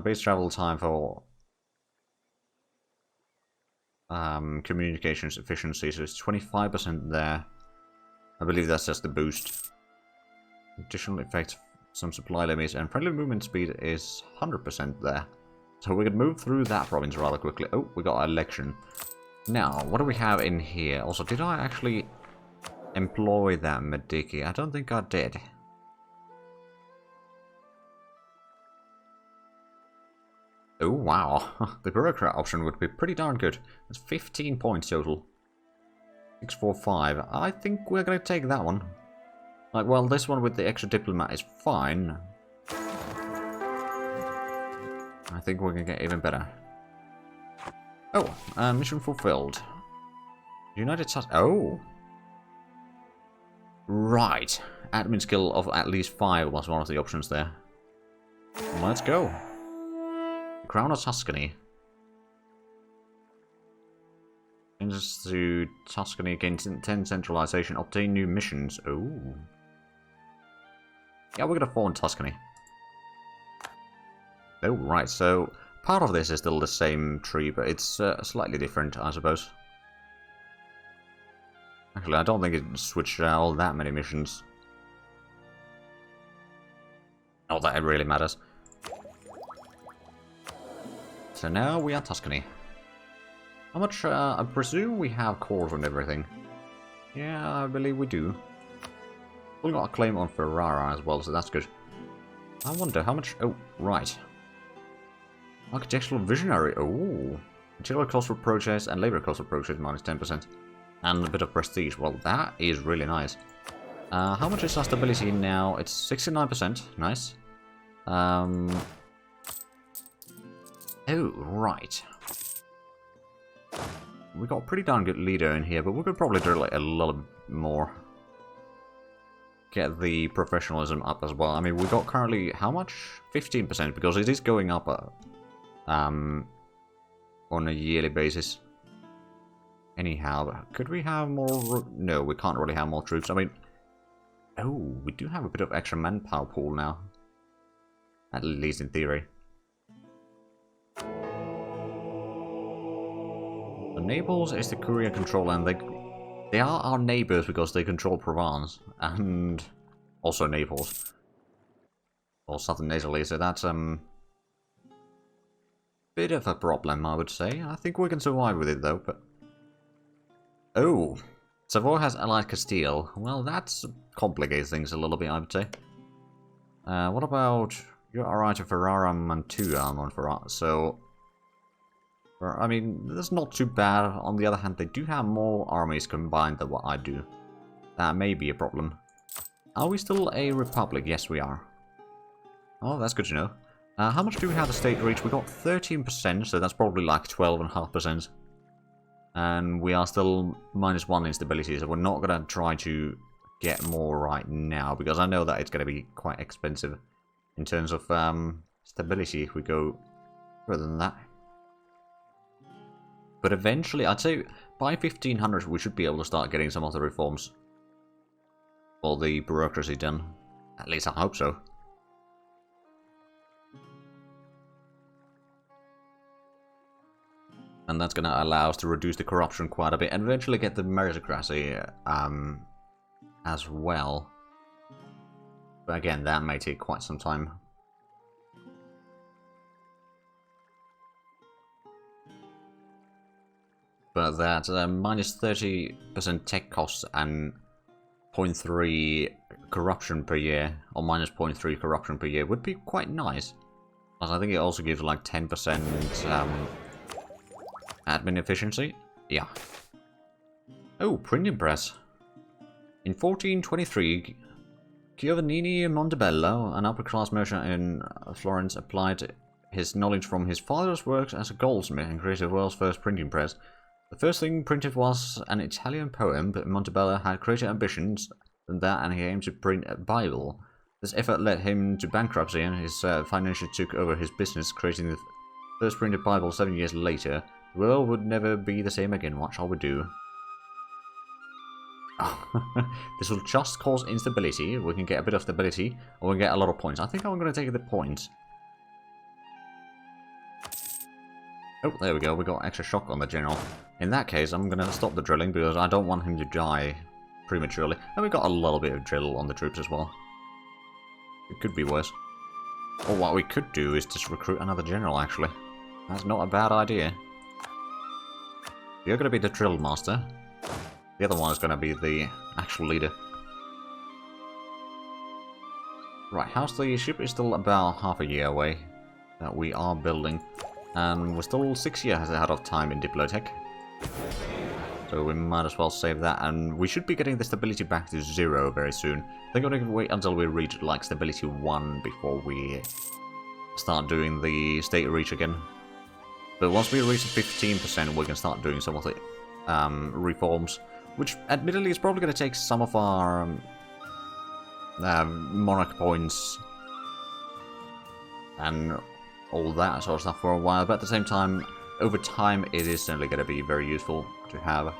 Base travel time for communications efficiency, so it's 25% there. I believe that's just the boost. Additional effect, some supply limits, and friendly movement speed is 100% there. So we could move through that province rather quickly. Oh, we got an election. Now, what do we have in here? Also, did I actually employ that Mediki? I don't think I did. Oh, wow. The bureaucrat option would be pretty darn good. That's 15 points total. 645. I think we're going to take that one. Like, well, this one with the extra diplomat is fine. I think we're going to get even better. Oh, mission fulfilled. United States. Oh. Right. Admin skill of at least 5 was one of the options there. Let's go. Crown of Tuscany. Changes to Tuscany, gain 10 centralization, obtain new missions. Oh. Yeah, we're gonna fall in Tuscany. Oh, right, so part of this is still the same tree, but it's slightly different, I suppose. Actually, I don't think it switched all that many missions. Not that it really matters. So now we are Tuscany. How much, I presume we have cores and everything. Yeah, I believe we do. We've got a claim on Ferrara as well, so that's good. I wonder how much... Oh, right. Architectural Visionary. Oh. Material cost for projects and labor cost for projects minus 10%. And a bit of prestige. Well, that is really nice. How much is our stability now? It's 69%. Nice. Oh, right. We got a pretty darn good leader in here, but we could probably do like a little more. Get the professionalism up as well. I mean, we got currently how much? 15%, because it is going up on a yearly basis. Anyhow, could we have more? No, we can't really have more troops. I mean, oh, we do have a bit of extra manpower pool now. At least in theory. So Naples is the Korean control, and they are our neighbors because they control Provence and also Naples or southern Italy. So that's bit of a problem, I would say. I think we can survive with it though. But oh, Savoy has allied Castile. Well, that's complicates things a little bit, I would say. What about you're alright to Ferrara and Mantua on Ferrara? So. I mean, that's not too bad. On the other hand, they do have more armies combined than what I do. That may be a problem. Are we still a republic? Yes, we are. Oh, that's good to know. How much do we have the state reach? We got 13%, so that's probably like 12.5%. And we are still -1 in stability, so we're not going to try to get more right now, because I know that it's going to be quite expensive in terms of stability if we go further than that. But eventually, I'd say by 1500 we should be able to start getting some of the reforms. All the bureaucracy done. At least I hope so. And that's going to allow us to reduce the corruption quite a bit and eventually get the meritocracy as well. But again, that may take quite some time. But that minus 30% tech costs and 0.3 corruption per year, or minus 0.3 corruption per year, would be quite nice. Plus, I think it also gives like 10% admin efficiency. Yeah. Oh, printing press. In 1423, Giovannini Montebello, an upper-class merchant in Florence, applied his knowledge from his father's works as a goldsmith and created the world's first printing press. The first thing printed was an Italian poem, but Montebello had greater ambitions than that, and he aimed to print a Bible. This effort led him to bankruptcy, and his financier took over his business, creating the first printed Bible 7 years later. The world would never be the same again. What shall we do? This will just cause instability. We can get a bit of stability, or we can get a lot of points. I think I'm going to take the points. Oh, there we go, we got extra shock on the general. In that case, I'm gonna stop the drilling because I don't want him to die prematurely. And we got a little bit of drill on the troops as well. It could be worse. Or what we could do is just recruit another general, actually. That's not a bad idea. You're gonna be the drill master. The other one is gonna be the actual leader. Right, how's the ship? Is still about half a year away that we are building. And we're still 6 years ahead of time in Diplotech. So we might as well save that. And we should be getting the stability back to 0 very soon. I think I'm going to wait until we reach like stability 1 before we start doing the state reach again. But once we reach 15%, we can start doing some of the reforms. Which admittedly is probably going to take some of our monarch points and all that sort of stuff for a while, but at the same time, over time, it is certainly going to be very useful to have.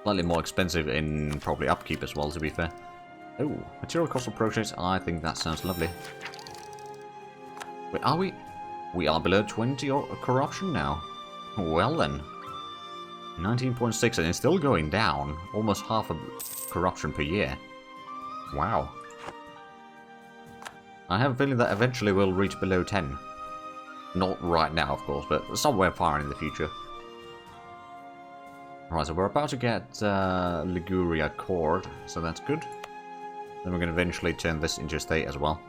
Slightly more expensive in probably upkeep as well, to be fair. Oh, material cost of projects, I think that sounds lovely. Wait, are we? We are below 20 corruption now. Well then. 19.6, and it's still going down. Almost half of corruption per year. Wow. I have a feeling that eventually we'll reach below 10. Not right now, of course, but somewhere far in the future. Right, so we're about to get Liguria Accord, so that's good. Then we're going to eventually turn this into a state as well.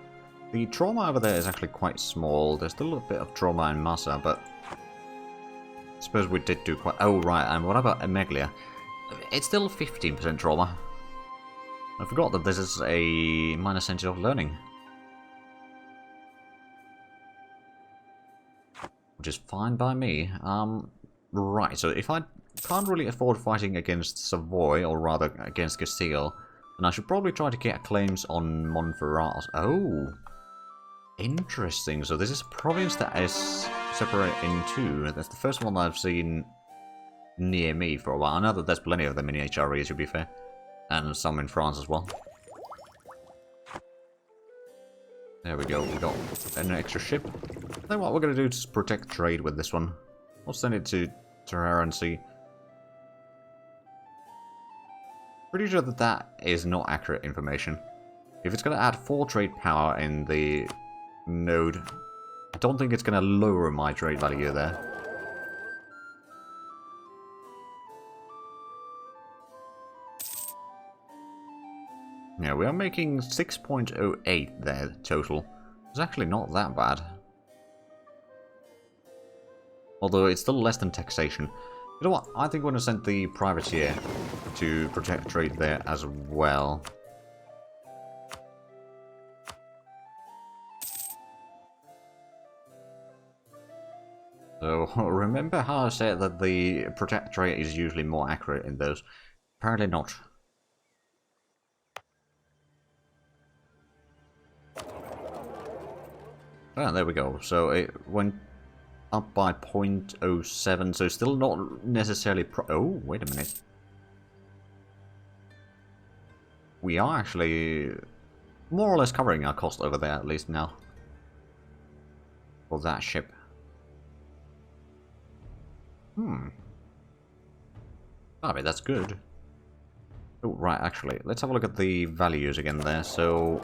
The trauma over there is actually quite small. There's still a bit of trauma in Massa, but I suppose we did do quite... Oh, right, and what about Emeglia? It's still 15% trauma. I forgot that this is a minor center of learning. Which is fine by me. Right, so if I can't really afford fighting against Savoy, or rather against Castile, then I should probably try to get claims on Montferrat. Oh, interesting. So this is a province that is separated in two. That's the first one I've seen near me for a while. I know that there's plenty of them in HRE, to be fair. And some in France as well. There we go, we got an extra ship. Then what we're going to do is protect trade with this one. We'll send it to Terra and see. Pretty sure that that is not accurate information. If it's going to add 4 trade power in the node, I don't think it's going to lower my trade value there. Yeah, we are making 6.08 there total. It's actually not that bad. Although it's still less than taxation. You know what? I think we're going to send the privateer to protect trade there as well. So, remember how I said that the protect trade is usually more accurate in those? Apparently not. Ah, there we go. So it went up by 0.07, so still not necessarily oh, wait a minute. We are actually more or less covering our cost over there, at least now. For that ship. I mean, that's good. Oh, right, actually, let's have a look at the values again there. So,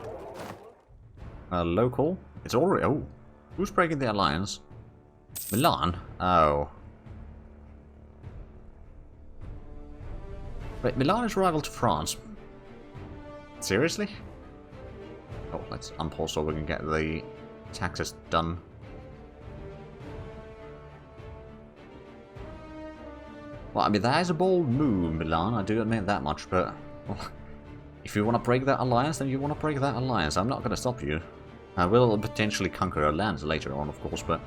local. It's already... Oh, who's breaking the alliance? Milan? Oh. Wait, Milan is rival to France. Seriously? Oh, let's unpause so we can get the taxes done. Well, I mean, that is a bold move, Milan, I do admit that much, but... Well, if you want to break that alliance, then you want to break that alliance. I'm not going to stop you. I will potentially conquer our lands later on, of course, but...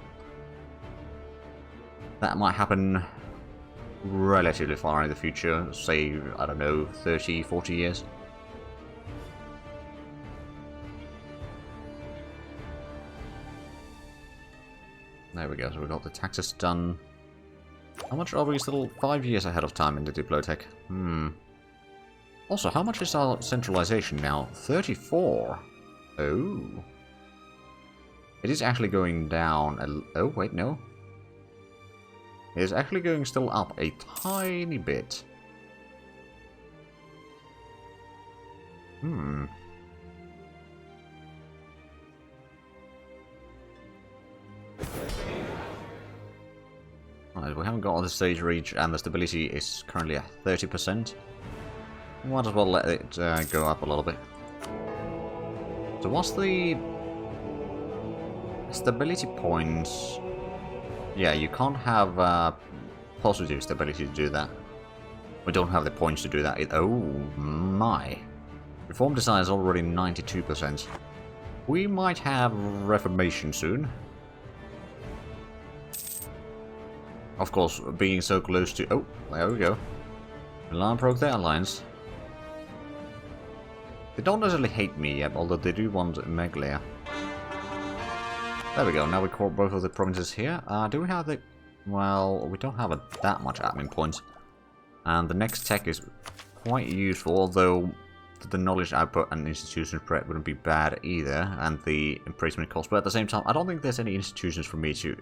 that might happen relatively far in the future, say, I don't know, 30, 40 years. There we go, so we got the taxes done. How much are we still? 5 years ahead of time in the Diplotech? Also, how much is our centralization now? 34. Oh. It is actually going down oh, wait, no. It is actually going still up a tiny bit. Alright, we haven't got the stage reach, and the stability is currently at 30%. Might as well let it go up a little bit. So what's the stability points? Yeah, you can't have positive stability to do that. We don't have the points to do that. Oh my. Reform design is already 92%. We might have reformation soon. Of course, being so close to... Oh, there we go. Milan broke their alliance. They don't necessarily hate me yet, although they do want Meglia. There we go, now we caught both of the provinces here. Do we have the... Well, we don't have that much admin points. And the next tech is quite useful, although the knowledge output and institution spread wouldn't be bad either, and the imprisonment cost. But at the same time, I don't think there's any institutions for me to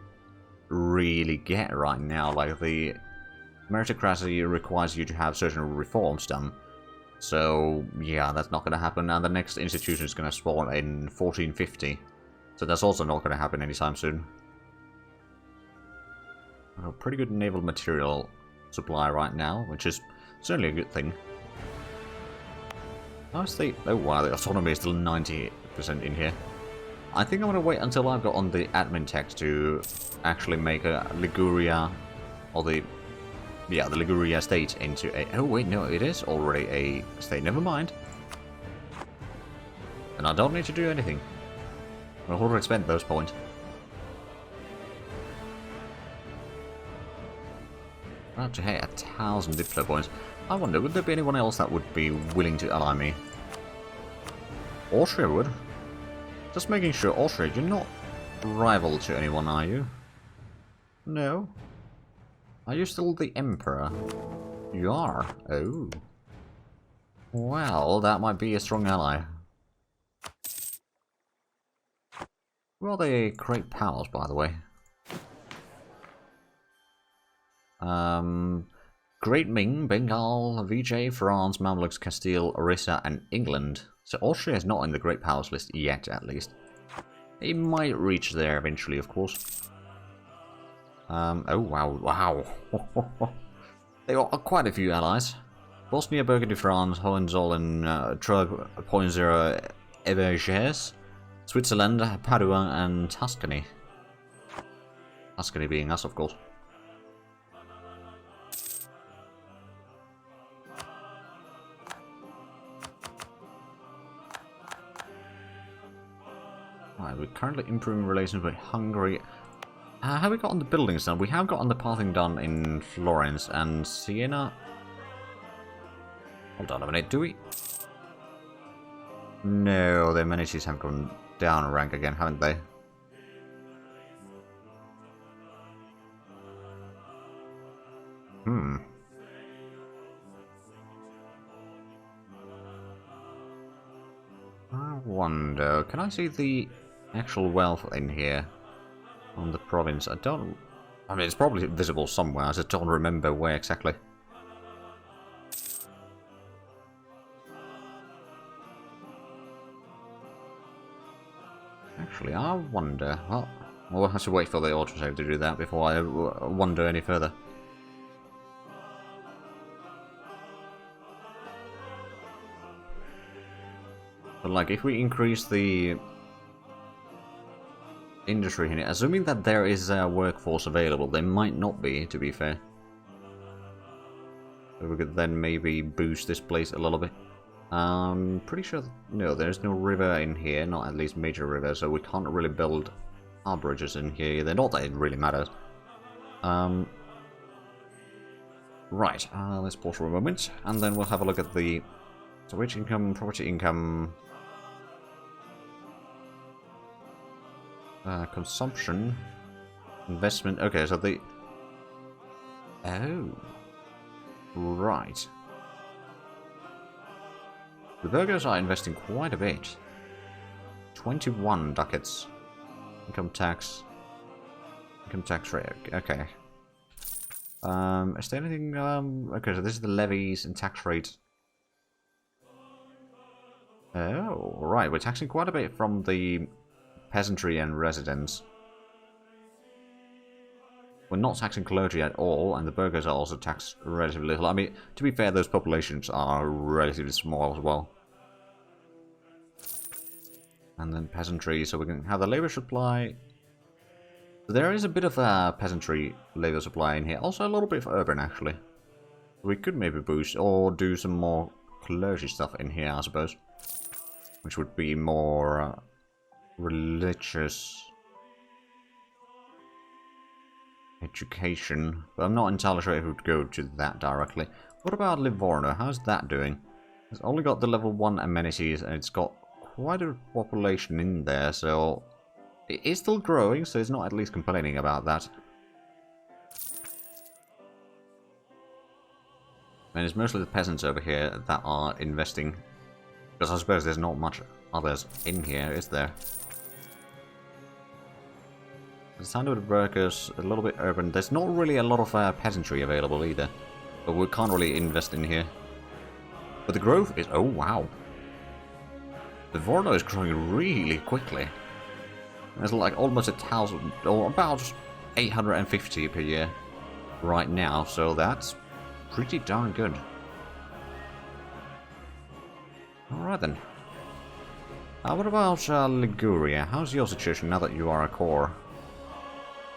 really get right now. Like, the meritocracy requires you to have certain reforms done. So, yeah, that's not going to happen. And the next institution is going to spawn in 1450. So that's also not going to happen anytime soon. A pretty good naval material supply right now, which is certainly a good thing. How's the... Oh wow, the autonomy is still 90% in here. I think I'm going to wait until I've got on the admin text to actually make a Liguria, or the... Yeah, the Liguria state into a... Oh wait, no, it is already a state, never mind. And I don't need to do anything. I've already spent those points. Up to hey, 1,000 Diplo points. I wonder, would there be anyone else that would be willing to ally me? Austria would. Just making sure, Austria, you're not rival to anyone, are you? No? Are you still the Emperor? You are? Oh. Well, that might be a strong ally. Who are the great powers, by the way? Great Ming, Bengal, Vijay, France, Mamluks, Castile, Orissa, and England. So Austria is not in the Great Powers list yet, at least. It might reach there eventually, of course. Oh, wow. There are quite a few allies. Bosnia, Burgundy, France, Hohenzollern, Trug, 0.0, Evergères, Switzerland, Padua, and Tuscany. Tuscany being us, of course. Right, we're currently improving relations with Hungary. Have we gotten the buildings done? We have gotten the pathing done in Florence and Siena. Hold on a minute, do we? No, their amenities have gone down a rank again, haven't they? I wonder, can I see the actual wealth in here on the province? I mean, it's probably visible somewhere, I just don't remember where exactly. Actually, I wonder. Well, we'll have to wait for the autosave to do that before I wonder any further. But like, if we increase the industry in it, assuming that there is a workforce available, there might not be, to be fair. So we could then maybe boost this place a little bit. Pretty sure, no, there's no river in here, not at least major river, so we can't really build our bridges in here either. Not that it really matters. Right, let's pause for a moment, and then we'll have a look at the wage income, property income, consumption, investment. Okay, so the... Oh. Right. The burghers are investing quite a bit. 21 ducats. Income tax rate, okay. Is there anything, okay, so this is the levies and tax rate. Oh, right, we're taxing quite a bit from the peasantry and residents. We're not taxing clergy at all, and the burghers are also taxed relatively little. I mean, to be fair, those populations are relatively small as well. And then peasantry, so we can have the labor supply. There is a bit of a peasantry labor supply in here. Also a little bit of urban, actually. We could maybe boost or do some more clergy stuff in here, I suppose. Which would be more religious education. But I'm not entirely sure if it would go to that directly. What about Livorno? How's that doing? It's only got the level 1 amenities and it's got quite a population in there, so it is still growing, so it's not at least complaining about that. And it's mostly the peasants over here that are investing, because I suppose there's not much others in here, is there? The sound of the workers, a little bit urban. There's not really a lot of peasantry available either, but we can't really invest in here. But the growth is, oh wow. Livorno is growing really quickly. There's like almost 1,000, or about 850 per year right now, so that's pretty darn good. Alright then. What about Liguria? How's your situation now that you are a core?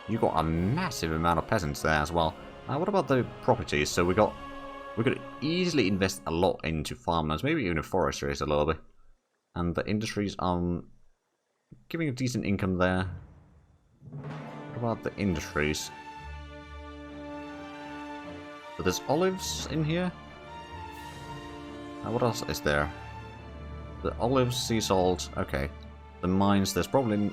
You got a massive amount of peasants there as well. What about the properties? So we could easily invest a lot into farmlands, maybe even forestries a little bit. And the industries are giving a decent income there. What about the industries? So there's olives in here. What else is there? The olives, sea salt, okay. The mines, there's probably...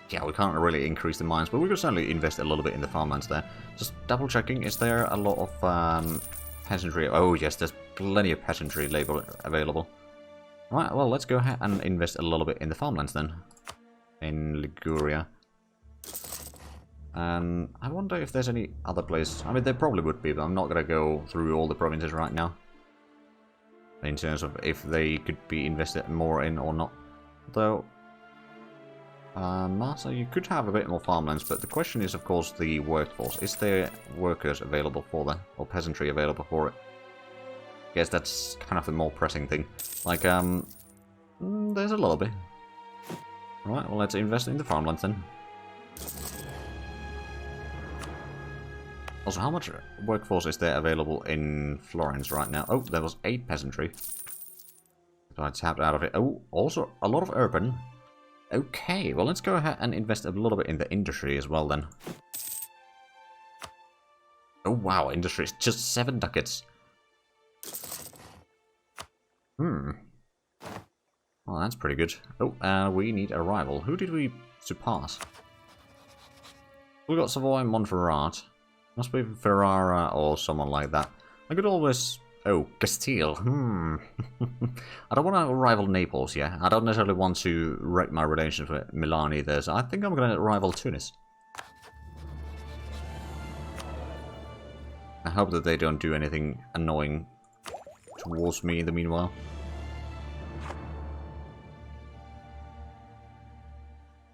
Yeah, we can't really increase the mines, but we could certainly invest a little bit in the farmlands there. Just double checking, is there a lot of peasantry? Oh yes, there's plenty of peasantry labor available. Right, well, let's go ahead and invest a little bit in the farmlands then. In Liguria. And I wonder if there's any other place. I mean, there probably would be, but I'm not going to go through all the provinces right now. In terms of if they could be invested more in or not. Though, Martha, you could have a bit more farmlands, but the question is, of course, the workforce. Is there workers available for that, or peasantry available for it? I guess that's kind of the more pressing thing. Like, there's a little bit. Alright, well, let's invest in the farmlands then. Also, how much workforce is there available in Florence right now? Oh, there was 8 peasantry. So I tapped out of it. Oh, also a lot of urban. Okay, well, let's go ahead and invest a little bit in the industry as well then. Oh, wow, industry is just 7 ducats. Well, that's pretty good. Oh, we need a rival. Who did we surpass? We got Savoy and Montferrat. Must be Ferrara or someone like that. I could always... Oh, Castile. I don't want to rival Naples, yeah. I don't necessarily want to wreck my relations with Milan either, so I think I'm going to rival Tunis. I hope that they don't do anything annoying towards me in the meanwhile.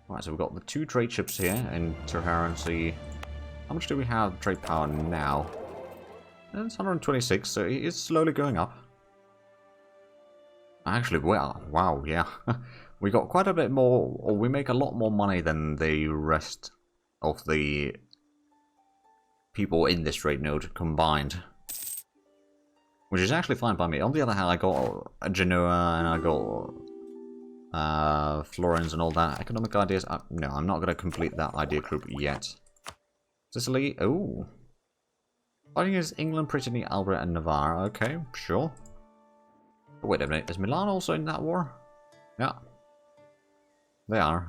Right, so we've got the 2 trade ships here in Tirhara Sea. How much do we have trade power now? It's 126, so it is slowly going up. Actually, well, wow, yeah. We got quite a bit more, or we make a lot more money than the rest of the people in this trade node combined. Which is actually fine by me. On the other hand, I got Genoa and I got Florence and all that. Economic ideas. No, I'm not going to complete that idea group yet. Sicily. Oh. Fighting against England, Brittany, Albert, and Navarre. Okay, sure. But wait a minute. Is Milan also in that war? Yeah. They are.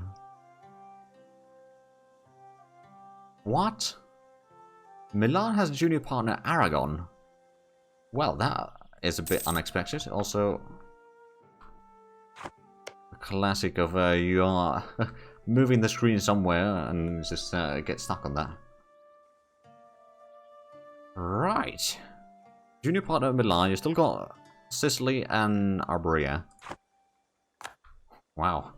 What? Milan has a junior partner, Aragon. Well, that is a bit unexpected. Also, a classic of you are moving the screen somewhere and just get stuck on that. Right. Junior partner of Milan, you still got Sicily and Arborea. Wow.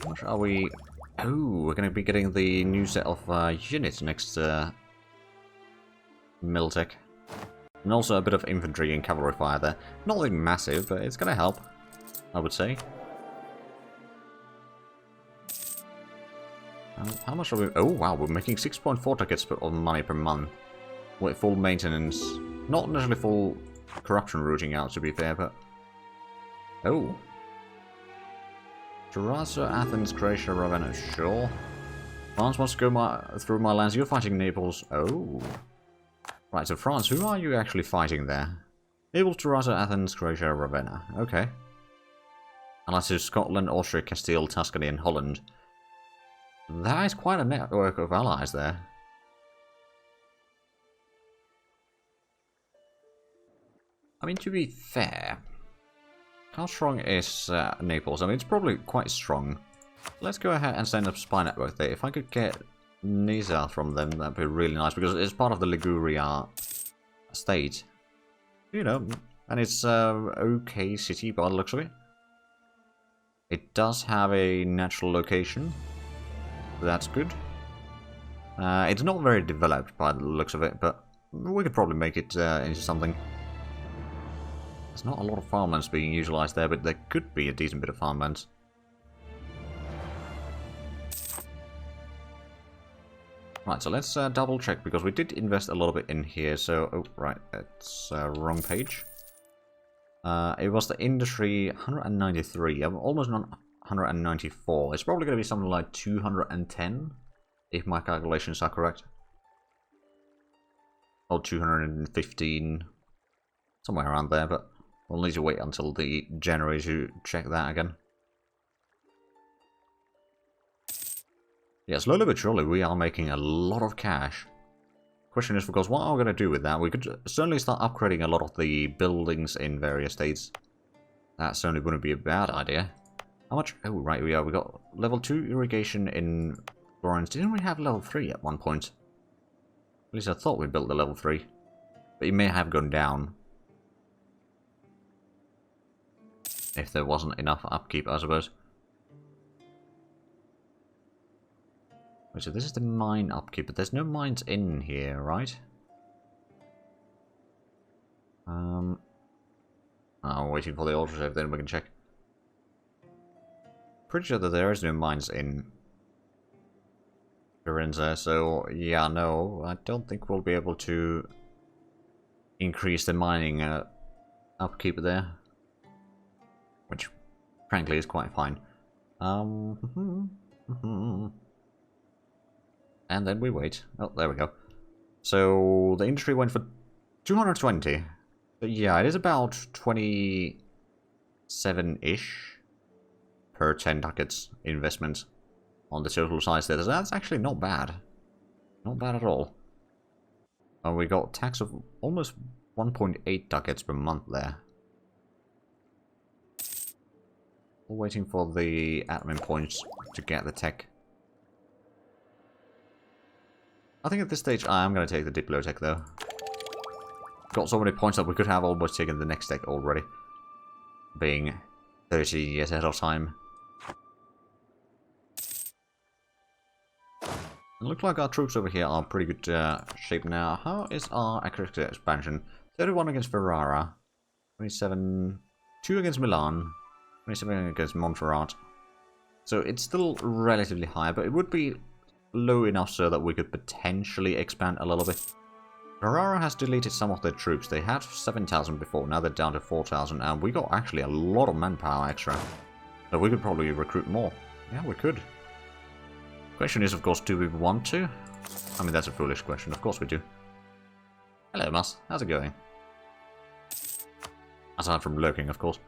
How much are we? Oh, we're going to be getting the new set of units next Miltech. And also a bit of infantry and cavalry fire there. Nothing massive, but it's going to help, I would say. How much are we? Oh wow, we're making 6.4 tickets of money per month. With full maintenance. Not necessarily full corruption rooting out, to be fair, but... Oh. Terrassa, Athens, Croatia, Ravenna, sure. France wants to go through my lands. You're fighting Naples. Oh. Right, so France, who are you actually fighting there? Naples, Terrassa, Athens, Croatia, Ravenna. Okay. Allies to Scotland, Austria, Castile, Tuscany, and Holland. That is quite a network of allies there. I mean, to be fair, how strong is Naples? I mean, it's probably quite strong. Let's go ahead and send a spy network there. If I could get Nisa from them, that'd be really nice, because it's part of the Liguria state. You know, and it's okay city by the looks of it. It does have a natural location. That's good. It's not very developed by the looks of it, but we could probably make it into something. There's not a lot of farmlands being utilised there, but there could be a decent bit of farmlands. Right, so let's double check, because we did invest a little bit in here, so... Oh, right, it's wrong page. It was the industry 193, almost 194. It's probably going to be something like 210, if my calculations are correct. Or 215, somewhere around there, but we'll need to wait until the January to check that again. Yeah, slowly but surely we are making a lot of cash. Question is, of course, what are we going to do with that? We could certainly start upgrading a lot of the buildings in various states. That certainly wouldn't be a bad idea. How much? Oh, right, we got level 2 irrigation in Florence. Didn't we have level 3 at one point? At least I thought we built the level 3. But it may have gone down. If there wasn't enough upkeep, I suppose. So this is the mine upkeep, but there's no mines in here, right? I'm waiting for the autosave, then we can check. Pretty sure that there is no mines in Firenze, so yeah, no, I don't think we'll be able to increase the mining upkeep there. Which, frankly, is quite fine. And then we wait. Oh, there we go. So, the industry went for 220. But yeah, it is about 27-ish per 10 ducats investment on the total size there. So that's actually not bad. Not bad at all. And we got tax of almost 1.8 ducats per month there. We're waiting for the admin points to get the tech. I think at this stage I am going to take the Diplotech though. Got so many points that we could have almost taken the next tech already. Being 30 years ahead of time. It looks like our troops over here are in pretty good shape now. How is our agriculture expansion? 31 against Ferrara. 27... 2 against Milan. 27 against Montferrat. So it's still relatively high, but it would be low enough so that we could potentially expand a little bit. Ferrara has deleted some of their troops. They had 7,000 before, now they're down to 4,000, and we got actually a lot of manpower extra. So we could probably recruit more. Yeah, we could. Question is, of course, do we want to? I mean, that's a foolish question. Of course we do. Hello, Mas. How's it going? Aside from lurking, of course.